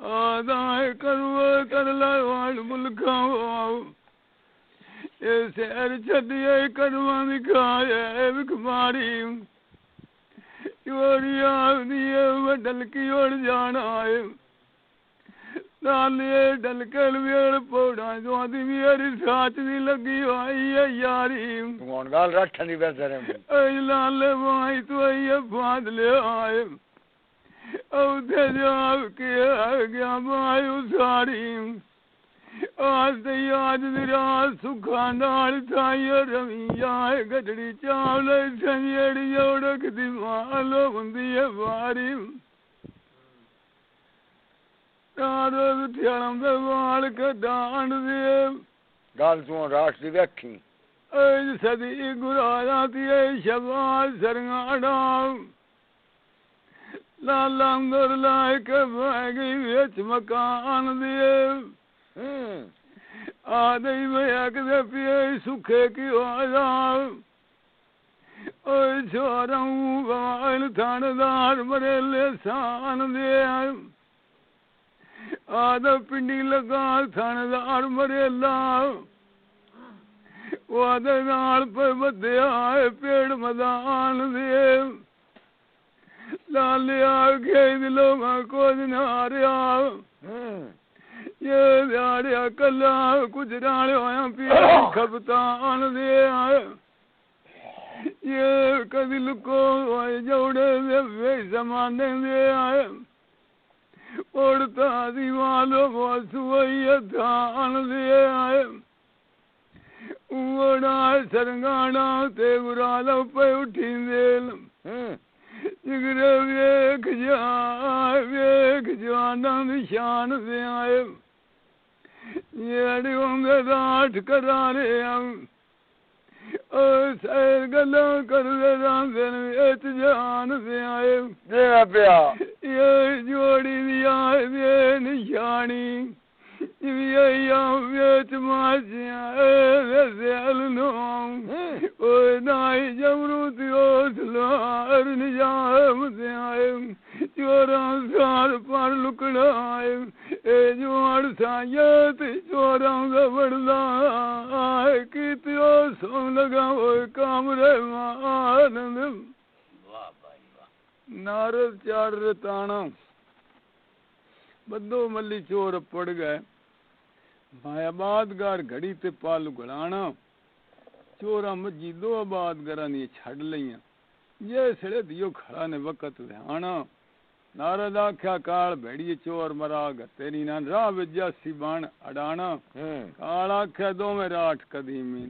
आदाए करवा कर लावाल मुल्का ये शहर छदिए करवा दिखाए बिखमारी योरिया दिए बदल की ओर जाना है नाले डल कर वेड़ पौड़ा जो आदमी मेरी साथ दी लगी आई है यारी कौन गाल रठन दी बेसरे ऐ लाले भाई तो ये बांध ले आए औधे जाव के आ गया भाई उसारी आज दिरा सुखा नाल थाई रविया गडड़ी चावल संजेड़ी ओड़क दी मालो हुंदी है बारी नारद ठियालम दे वाल के डांड दे गाल तू राठ दी वेखी ऐ सदी गुराया दी शबाज सरंगाड़ा लालम दर लाए के भागी विच मकान दे आदई में अकदे पिए सुखे की आजा ओए छोराऊ बाल थानेदार मरेले सान दे आदा पिंडी लगा थानेदार मरेला वादे नाल पे बदे आए पेड़ मैदान दे लालिया के दिलों में कोज नारिया ये यारिया कला कुछ राले होया पिया खबतान दे ये कदी लुको जोड़े दे वे जमाने दे आए उड़ता दीवालो सुवैया धान दे आए उड़ा सरंगाना ते गुरालो पे उठी देल जिगरे वेख जाना निशान दे आए ये होंगे राठ करा रे सैर गला कर रांधे जान दे आए पिया ये जोड़ी दिया वे निशानी वेच मासिया सेल नो नाई जमरूती ओसलार निजाम से आए चोरा सार पर लुकड़ाए ए जोड़ सायत चोरा बड़ला कितो सो लगा वो कामरे आनंद नारद चार ताना बदो मल्ली चोर पड़ गए मायाबादगार घड़ी ते पाल गुलाना चोरा मजी दो आबादगारा ने छड़ लिया ये सड़े दियो खड़ा ने वक्त ध्याना नारद आख्या काल भेड़िए चोर मराग तेरी ना राह विजासी बाण अडाना काल आख्या दो में राठ कदीमी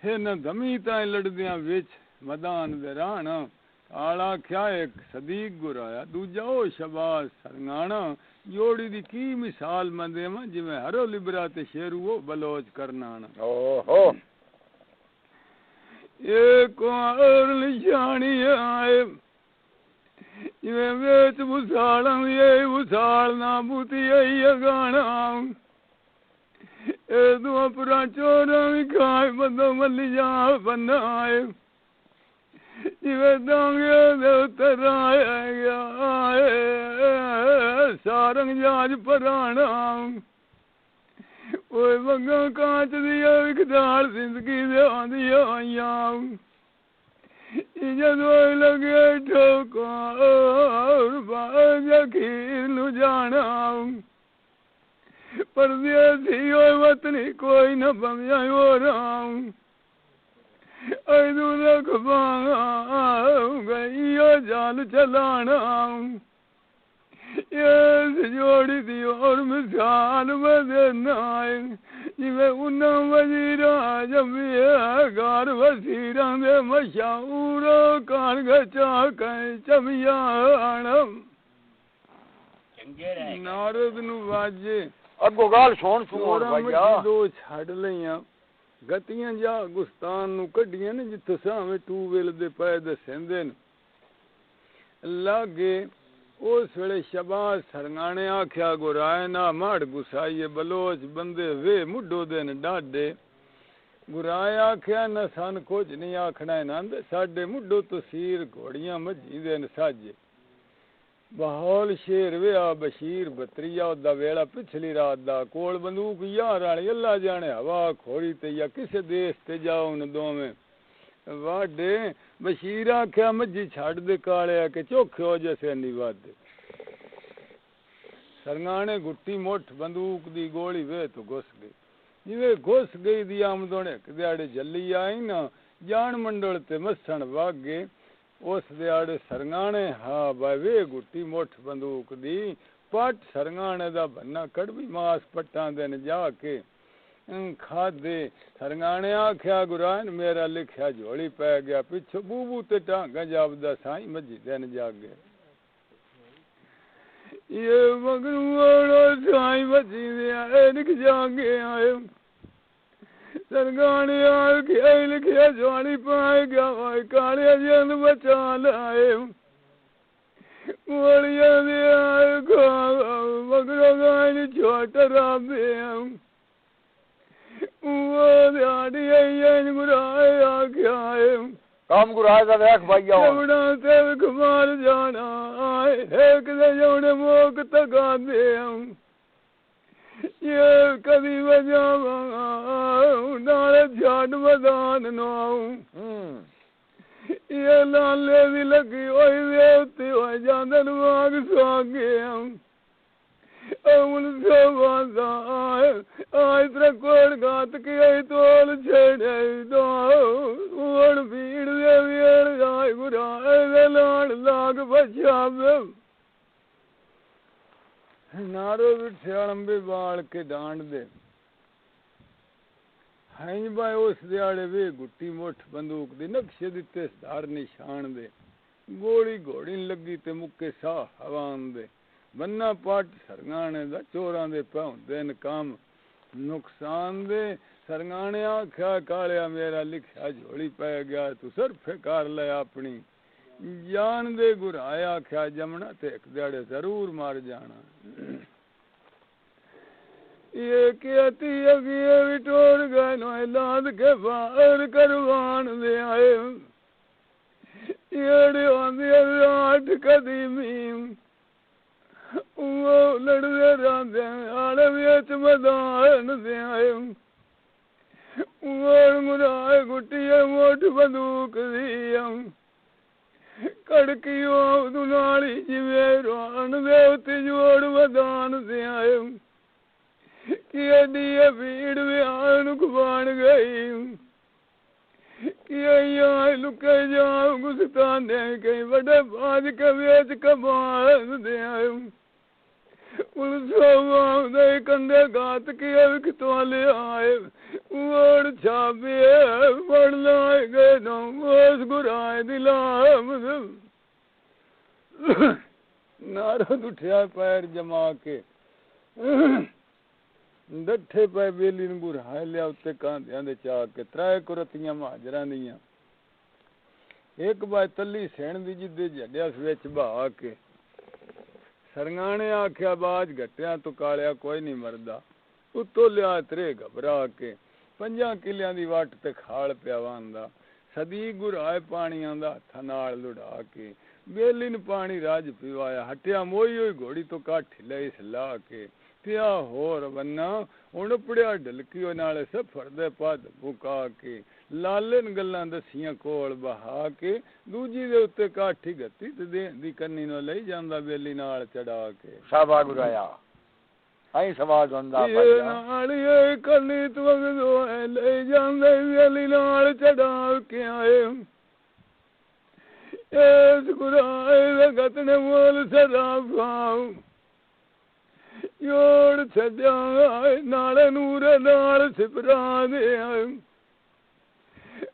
हे न धमी ताए लड़दिया विच मैदान दे राणा काल आख्या एक सदीक गुराया दूजा ओ शबाज सरंगाना जोड़ी दी की मिसाल मैं देवा जिवें हरो लिबरा ते शेरू बलोच करना ओहो एक और निशानी आए जिवें वेच बुसालम ये बुसालना बुती ये गाना ए दुआ पुरा चोरा भी खाए बंदो मल्ली जा बनाए जिवें दांगे दे उतर आया सारंग जाज पराना ओए वंगा कांच दिया विकदार जिंदगी दे आंदिया आइया जदों लगे ठोकर बाज खीर नु जाना परदेसी ओए वतनी कोई न बमिया हो राम ऐदू रखबांगा गई जाल चलाना ये जोड़ी दी और मिसाल बदना जिवें उन्ना वजीरा जमिया गार वसीरा दे मशहूर कान गचा कहीं चमिया नारद नु वाजे अगो गाल सुन सुन भैया दो छड़ लिया गतियां जा गुस्तान नु कड्डियां ने जिथे सावे टूवेल दे पै दसेंदे न लागे उस वेले शबाज सरंगाने आख्या गुराए ना माड़ गुसाइए बलोच बंदे वे मुड्डो देन डाडे गुराए आख्या न सन कुछ नहीं आखना नंद साडे मुड्डो तो सीर घोड़ियां मझी देन साजे बहाल शेर विया बशीर बतरिया ओदा वेला पिछली रात दा कोल बंदूक यार वाली अल्लाह जाने हवा खोरी ते या किसे देश ते जाओ न दोवें वाडे बशीर आख्या मज्जी छड़ दे काले के चोखे हो जैसे नहीं वादे सरंगाने गुट्टी मुठ बंदूक दी गोली वे तो घुस गई जिवे घुस गई दी आमदोने दिहाड़े जल्ली आई ना जान मंडल ते मसन वागे उस दिहाड़े सरंगाने हाँ भाई वे गुट्टी मुठ बंदूक दी पट सरंगाने दा भन्ना कड़वी मास पट्टां देन जाके खादे सरंगाने आख्या गुरान मेरा लिखया झोली पै गया पिछो बूबू ते टांगा जाबदा साईं मजी दिन जागे ये मगरू साईं मजी दे लिख जागे आए सरगाने आख्या लिखया झोली पै गया भाई काले जंद बचा लाए मोलिया दे आए मगरू गाय छोटा राबे वो दिहाड़ी आई गुराए आख्या काम गुराए दा देख भैया जवड़ा ते कुमार जाना आए एक दे जवड़े मोक तका दे ये कभी बजावा नाले झाड़ मदान नो ये लाले भी लगी ओई देवती हो जांदन वाग स्वागे अमुल सवादा आय त्रिकोण घात के तोल छेड़े दो ओण भीड़ दे वेड़ जाय गुराए लाड़ लाग बचावे नारो बिठ्यालंबे बाल के डांड दे हाई बाय उस दिहाड़े वे गुट्टी मुठ बंदूक दी नक्शे दिते धार निशान दे गोली घोड़ी लगी ते मुक्के सा हवान दे बन्ना पाट सरंगाने दा चोरां दे पौंदे न काम नुकसान दे सरंगाने आख्या कालिया मेरा लिखया झोली पै गया तू सर फेकार ले अपनी जान दे गुराया आख्या जमना ते एक दिहाड़े जरूर मार जाना ये कहती अगिए विटोर गए नो लाद के बाहर करवान दे आए येड़े आंदे आठ कदीमी वो लड़दे रांदे आले विच मैदान दे आए वो मुराए गुट्टिए मोट बंदूक दी कड़कियो दुनाली जिवे रान दे उते जोड़ मैदान दे आए कि अडिए भीड़ में आन कुबान गई कि यहाँ लुके जाओ गुस्ताने कहीं बड़े बाज के बेच कबान दे आए दे कंधे घात किए विकतवाले आए वोड़ छापे वड़ लाए गए नोस गुराए दिलाम नारद उठया पैर जमा के डठे पे बेली नूं गुराए लिया उत्ते कांधियां दे चा के त्रै कुरतियां महाजरां दियां एक बाय तली सैण दी जिदे जड्या विच बहा के सरंगाने आख्या बाज घटिया तो कालिया कोई नहीं मरदा उत्तो लिया तरे घबरा के 5 किलियां दी वट ते खाल पिया वांदा सदी गुराए पानियां दा हत्थां नाल लुढ़ा के बेली नूं पानी राज पिवाया हटिया मोई होई घोड़ी तो काठी लई सला के पिया होर बन्ना हुण पड़िया ढलकी नाले सफर दे पद मुका के लाले न गल्लां दसियां कोल बहा के दूजी दे उत्ते काठी गत्ती ते देंदी कन्नी नो लई जांदा बेली नाल चढ़ा के शाबा गुराया आई सवाल होंदा ये नाल ये कन्नी तवग दो ले जांदे बेली नाल चढ़ा के आए इस गुराए दे गतने मोल सराफाऊ योड़ छड्या नाले नूरे नाल सिपरा दे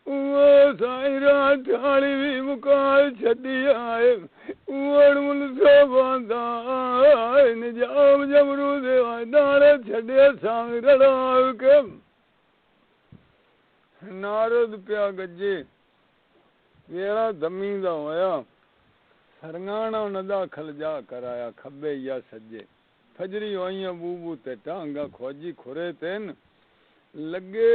वो साईं राठाली भी मुकाल छड्डी आए वोड़ मुल सोबांदा निजाम जमरू दे नाले छड्डे सांग रड़ाव के नारद पिया गज्जे वेला दमी दा होया सरंगाना न दाखल जा कराया खब्बे या सज्जे फजरी होइयां बूबू ते टांगा खोजी खुरे तेन लगे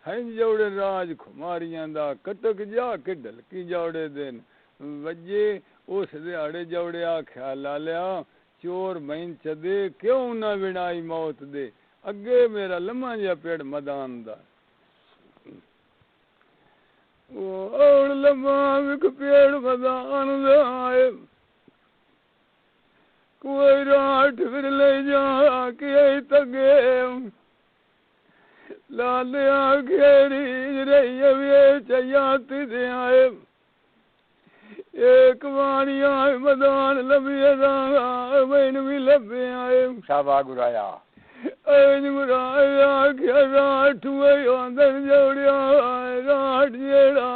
हैं जौड़े राज खुमारियां दा कटक जा के ढलकी जौड़े दिन वजे उस दिहाड़े जवड़िया ख्याल ला लिया चोर बहन चदे क्यों ना विनाई मौत दे अगे मेरा लम्मा जिहा पेड़ मैदान दा और लम्मा विक पेड़ मैदान दा आए कोई राठ फिर ले जा के तगे लालिया घेरी रही वे चयाती दे आए एक बारी आए मैदान लबिए बहन भी लबे आए शाबाश गुराया गुराया क्या राठ हुए अंदर जोड़िया राठ जेड़ा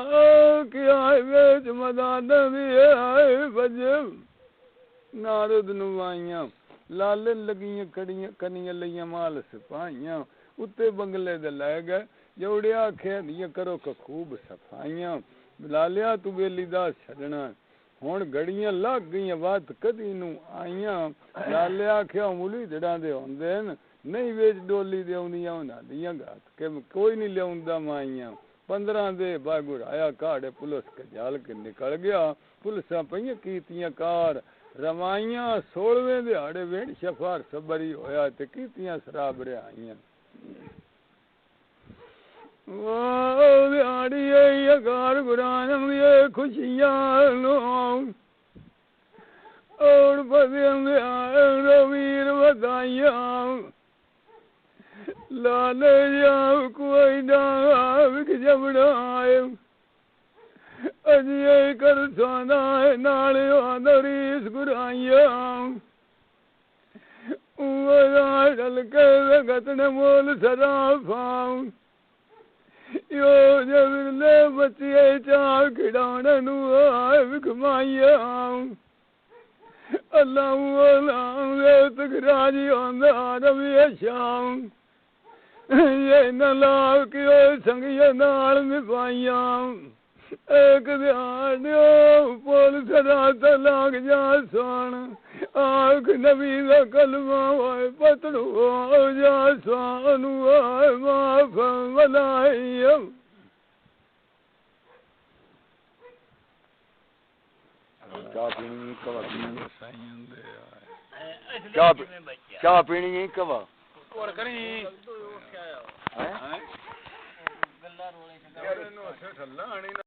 क्या बेच मैदान दिए आए बजे नारद नुवाइया लाले लगियां कड़ियां कनियां लियां माल सिपाहियां उत्ते बंगले दे लै गए जोड़िया आखे दियां करो खूब सफाइयां लालिया तू बेली दा छड़ना हुण घड़ियां लग गईयां बात कदी नू आईयां लालिया आख्या मूली जड़ा दे होंदे न नहीं वेच डोली दे आउंदियां उन्हां दियां गात के कोई नहीं लियाउंदा माइयां 15 दे बागुर आया काड़े पुलिस के जाल के निकल गया पुलिसां पईयां कीतियां कार रवाइयां 16वें दिहाड़े वेण शफार सबरी होया ते कीतियां सराबरे आईयां वाह दिहाड़ी ये कार गुरानम ये खुशियां लो और बदियम वीर बधाइयां लाले जाओ कोई डांगा विक जबड़ाए अजिए कर सोना है नाले आदरीस गुराइयां उवरा डल के गतने मोल सराफां यो जबरले बच्चे चार खिड़ौने नु विक माइयां अल्लाह अल्लाह तक राजी होंदा रवि शाम ये न लाल की संगिया नाल निभाइयां एक ध्यान पुलिस रात लाग जा सोन आख नबी दा कलमा होए पतड़ू हो जा सोन माफ मलाइया चाह पीनी कवा और करी हैं गल्ला रोले